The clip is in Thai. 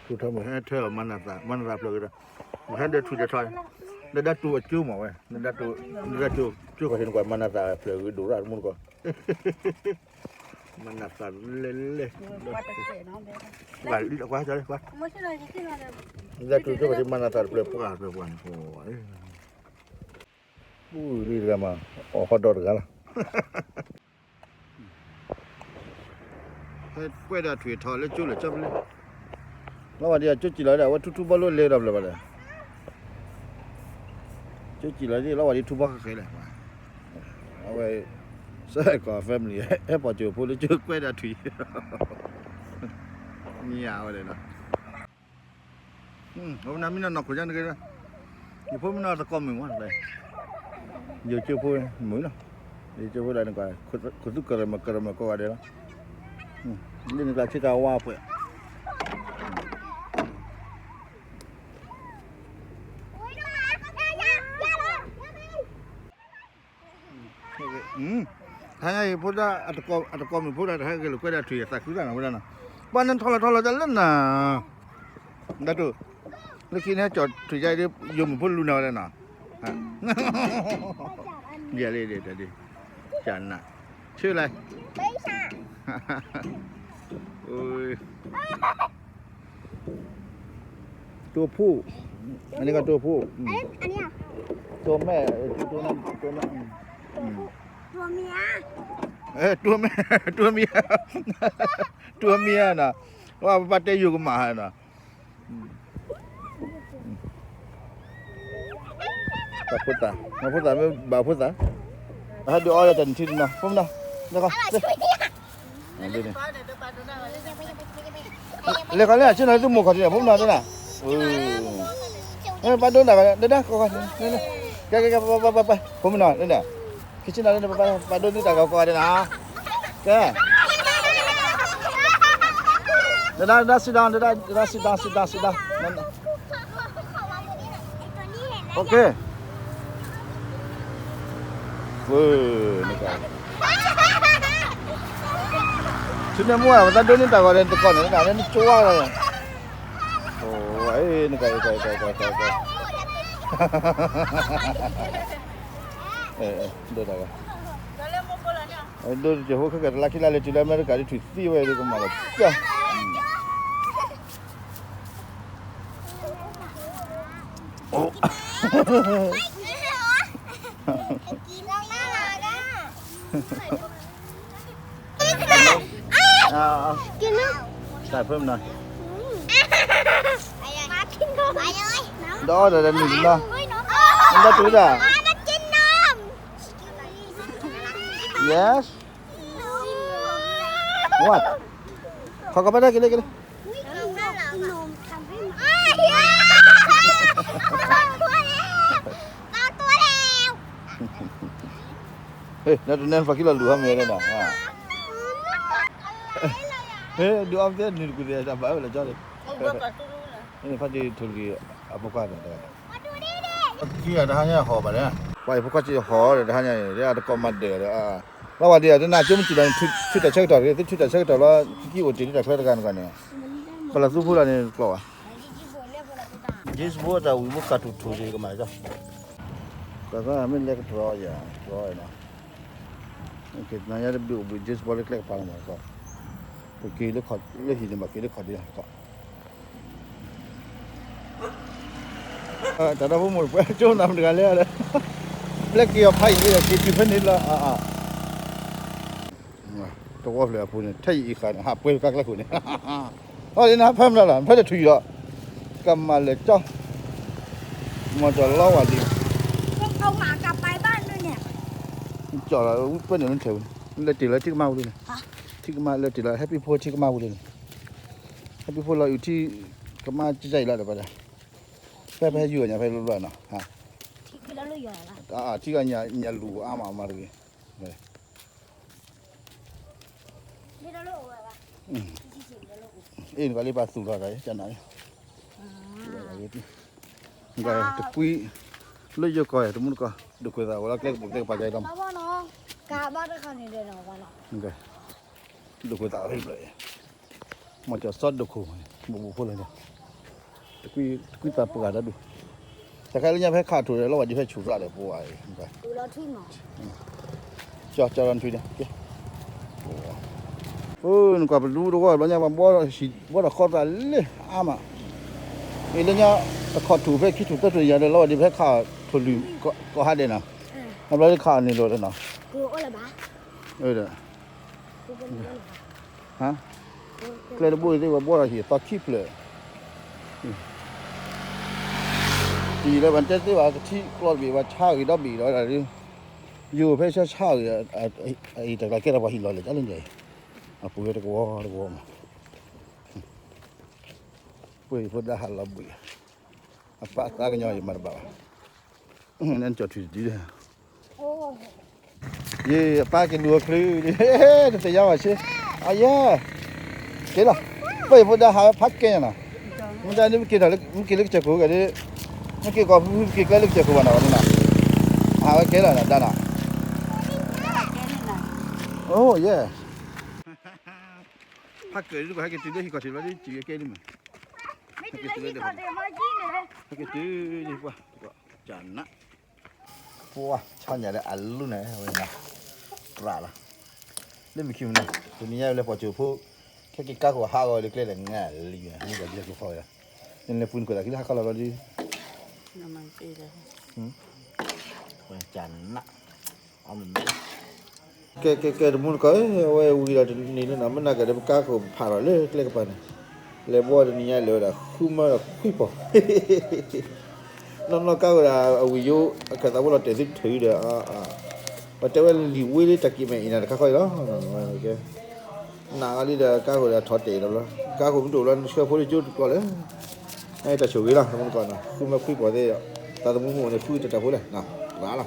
tu thầm hay theo man ra rồi đó hay để tu cho thôi để đã tu chưa mà vậy đã tu chưa có hiện qua man ra rồi đủ ra muốn có man ra lên lại đi quá trời quá đã tu chưa có hiện man ra rồi quá rồi quan ôi đi ra mà hot dog cả quay ra thuyền thò lên chú là chấp lên nó vào đi chú chỉ nói làว่าทุบๆbao luôn lên rồi là vậy chú chỉ nói đi nó vào điทุบbao cái nàyเอาไว้ใส่กับ family ให้พอเจอพูดแล้วchú quay ra thuyềnนี่เอาเลยนะhôm nay mình nọc của dân cái đó thì phút mình nọc ta con mình quá đây giờ chưa phút mũi nào đi chưa phút đây là cái khut khut cờ mà có vào đây đó nên là chỉ tao qua vậy hay phút đó at con mình phút đó hay cái lúc quay ra thuyền ta cứ ra nào nào ban nên thôi là lên nè đã được lúc khi nó chọt thủy dây đi dùng một phút luôn nào đây nè giờ đi chẳng nèชื่ออะไรตัวผู้อันนี้ก็ตัวผู้อันนี้ตัวแม่ตัวนั้นตัวเมียตัวแม่ตัวเมียนะว่าปัจจัยอยู่กับหมานะมาพูดไม่บ่าวพูดตาให้ดูอะไรจันทินมาพุ่มนะแล้วก็เลยเขาเนี่ยชื่ออะไรตัวหมูเขาเนี่ยพุ่มนะตัวน่ะไปดูหน่อยเดี๋ยวก็นี่แกไปพุ่มหน่อยนี่คิดชื่ออะไรไปดูนี่แต่ก็เดี๋ยวนะแกเดี๋ยวsit downนั่นโอเคนี่กันชุดนี้มั่วมันโดนนี่แต่ก่อนนี่ชัวร์เลยโอ้ยนี่กันดูได้กันดูจะหัวเขาลักกี้ลาเลจุลาเมริกาที่ถุยตีไว้ดีกว่ามาเลยจ้ะโอ้กินใส่เพิ่มหน่อยđó là mình đó mình đã tuổi rồi yes what khó có bắt đây cái đây nó nên phải cái là lúa mẹ đây nè đưa ông thế nhìn cái gì bảo là cho đi ini phải đi thử cái avocado đây kia đó hanya họ bảo đấy vậy avocado chỉ họ rồi hanya đấy là con mặt để đấyแล้ววันเดียวน่าจะมันจุดนั้นชุดแต่เช้าต่อเลยชุดแต่เช้าต่อแล้วที่อุดจิตแต่เพื่อนกันเนี่ยพลังสู้พูดอะไรกลัวจีสบัวจะวิ่งกัดทุกๆก็มาจ้ะแต่ก็ไม่เล็กรอยนะโอเคนั่นยังดูจีสบัวเล็กๆพามาก็โอเคเล็กขอเล็กหินมาเล็กขอดีก็แต่ถ้าผมหมดไปโจ้นำกันเลยเล็กเกี่ยวไพ่นี่คิดที่เพิ่นนี่ละตัวว่าเลยพูดเนี่ยถ้าอีกครั้งหาเปลือกแล้วพูดเนี่ยอ๋อนี่นะเพิ่มแล้วล่ะเพิ่มจะถุยแล้วกำมาเลยจ้ามาจะเล่าว่าดีเอาหมากลับไปบ้านด้วยเนี่ยจ่อแล้วเพื่อนมันเฉยเลยติดแล้วที่มาเลยนะที่มาเลยติดแล้วแฮปปี้โพสที่มาเลยแฮปปี้โพสเราอยู่ที่ก็มาใจแล้วเดี๋ยวไปเลยไปอยู่เนี่ยไปรู้แล้วนะฮะที่แล้วรู้อยู่แล้วที่กันเนี่ยรู้มาเลยเอ็นก็เลยบาสูอะไรจะไหนก็ตะกุยเลยจะก่อยทุกคนก็ดูคุยแต่ว่าเล็กๆปัจจัยดำพ่อน้องกาบ้านได้ขนาดนี้เลยเหรอวะเนาะก็ดูคุยแต่เรื่อย mà cho sót được khổ bộ phun lên này quy tập cả đã đủแต่ใครเรื่องให้ขาดถูกแล้ววันนี้ให้ฉุกละเลยป่วย ดูแล้วที่หมอ choรันช่วยเนี่ยnó còn phải đủ rồi bao nhiêu mà bỏ khó raเลยmàนี่เรื่องขาดถูกให้คิดถูกตัวตัวอย่างเดียววันนี้ให้ขาดถูกลืมก็หาได้นะทำไรขาดนี่เลยนะ กูอะไรบ้า เด้อ กูเป็นอะไร ฮะเคยได้บุยได้ว่าบ่ได้เหี้ยตอคลิปเลยดีแล้วมันจะได้ว่าที่กลอดบีว่าช้าอีดอกบีแล้วอะไรอยู่เพื่อช้าๆไอ้แต่ละแกเราว่าหิลเลยจ้ะลุงใหญ่อ่ะปุ้ยตะกัวมาปุ้ยพูดได้หันละบุยอ่ะป้าตากันย่อยมาบ่าวนั่นจอดถือดีเลย โอ้ เย่ป้ากินดัวคลือเฮ้แต่ยาวอ่ะชิอ่ะเย่เก๋ล่ะปุ้ยพูดได้หาพักแกน่ะมันจะนี่มันกินอะไรมันกินเล็กจะกูกันดิมันกินก็มันกินก็เล็กจะกูวันนั้นน่ะหาไว้เก๋ล่ะด้านน่ะ โอ้เย่พักเกิดดูก็ให้กินตื้อที่ก่อนสิว่าที่จีเก๋นี่มั้ย ไม่ได้ที่ก่อนเดี๋ยวมาจี้เลย ให้กินตื้อดีกว่าจันนะปัวชอบอย่างไรอันลุ้นไหนเว้ยนะกล้าละเล่นไม่คิวนะตัวนี้เลยพอเจอพวกแค่กินก้าวหัวห้าวเลยเกลี้ยงง่ายเลยนี่ก็เรียกกูพอแล้วนี่เลยปุ่นก็ได้กินห้าข้าวแล้วดิ น้ำมันปีเลย จันนะเอามันแกมุนก็เว้ยวีละนี่นะมันน่าจะได้ก้าวหัวผ่านเลยเกลี้ยงไปนะเลยบัวนี่ยังเลยละคุ้มมากคุยปอน้องก้าวละวิโยก็ตาบุเราเตะสิถือเด้อว่าจะว่าลิวเลยตะกี้ไม่อินะค่อยๆเนาะโอเคนาลีเด้อก้าวละถอดเตะแล้วก้าวผมดูแล้วเชื่อพอดีจุดก่อนเลยไอ้ตาช่วยละมันก่อนนะคุ้มมาคุยปอได้ตาตะมุงเนี่ยคุยจะพูดเลยนะมาละ